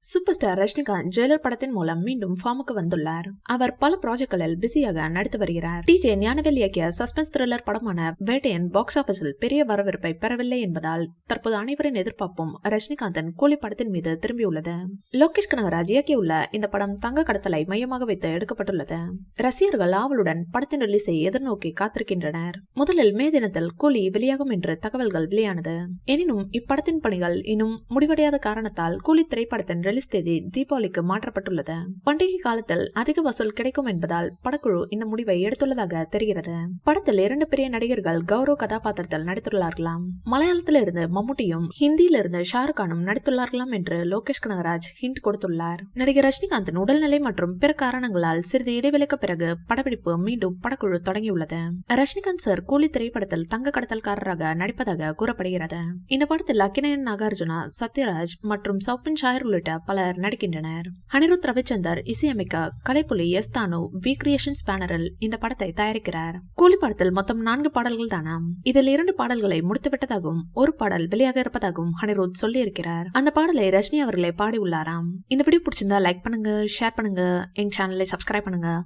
Super star Rajinikanth Jailer படத்தின் மூலம் மீண்டும் ஃபார்முக்கு வந்துள்ளார். அவர் பல ப்ராஜெக்ட்களில் பிஸியாக நடித்து வருகிறார். டிஜே ஞானவேல் இயக்கிய சஸ்பென்ஸ் த்ரில்லர் படமான வேட்டையன் பாக்ஸ் ஆபீஸில் பெரிய வரவேற்பை பெறவில்லை என்பதால் தற்போது அனைவரின் எதிர்பார்ப்பும் ரஜினிகாந்தின் கூலி படத்தின் மீது திரும்பியுள்ளது. லோகேஷ் கனகராஜ் இயக்கியுள்ள இந்த படம் தங்க கடத்தலை மையமாக வைத்து எடுக்கப்பட்டுள்ளது. ரசிகர்கள் ஆவலுடன் படத்தின் ரிலீஸை எதிர்நோக்கி காத்திருக்கின்றனர். முதலில் மே தினத்தில் கூலி வெளியாகும் என்று தகவல்கள் வெளியானது. எனினும் இப்படத்தின் பணிகள் இன்னும் முடிவடையாத காரணத்தால் கூலி திரைப்படத்தின் ரிலீஸ் தேதி தீபாவளிக்கு மாற்றப்பட்டுள்ளது. பண்டிகை காலத்தில் அதிக வசூல் கிடைக்கும் என்பதால் படக்குழு இந்த முடிவை எடுத்துள்ளதாக தெரிகிறது. படத்தில் 2 பெரிய நடிகர்கள் கௌரவ கதாபாத்திரத்தில் நடித்துள்ளார்களாம். மலையாளத்தில் இருந்து மம்முட்டியும் ஹிந்தியில் இருந்து ஷாருக் கானும் நடித்துள்ளார்களாம் என்று லோகேஷ் கனகராஜ் ஹிண்ட் கொடுத்துள்ளார். நடிகர் ரஜினிகாந்தின் உடல்நிலை மற்றும் பிற காரணங்களால் சிறிது இடைவெளிக்கு பிறகு படப்பிடிப்பு மீண்டும் படக்குழு தொடங்கியுள்ளது. ரஜினிகாந்த் சார் கூலி திரைப்படத்தில் தங்க கடத்தல்காரராக நடிப்பதாக கூறப்படுகிறது. இந்த படத்தில் அக்கினேயன் நாகார்ஜுனா, சத்யராஜ் மற்றும் சௌபின் ஷாயர் உள்ளிட்ட பலர் நடிக்கின்றனர். அனிருத் ரவிச்சந்தர் இசையமைக்க Kalaipuli S Thanu we creations பேனரில் இந்த படத்தை தயாரிக்கிறார். கூலி படத்தில் மொத்தம் 4 பாடல்கள் தானாம். இதில் 2 பாடல்களை முடித்துவிட்டதாகவும் 1 பாடல் வெளியாக இருப்பதாகவும் அனிருத் சொல்லி இருக்கிறார். அந்த பாடலை ரஜினி அவர்களே பாடி உள்ளாராம். இந்த வீடியோ பிடிச்சிருந்தா லைக் பண்ணுங்க, ஷேர் பண்ணுங்க, எங்க சேனலை சப்ஸ்கிரைப் பண்ணுங்க.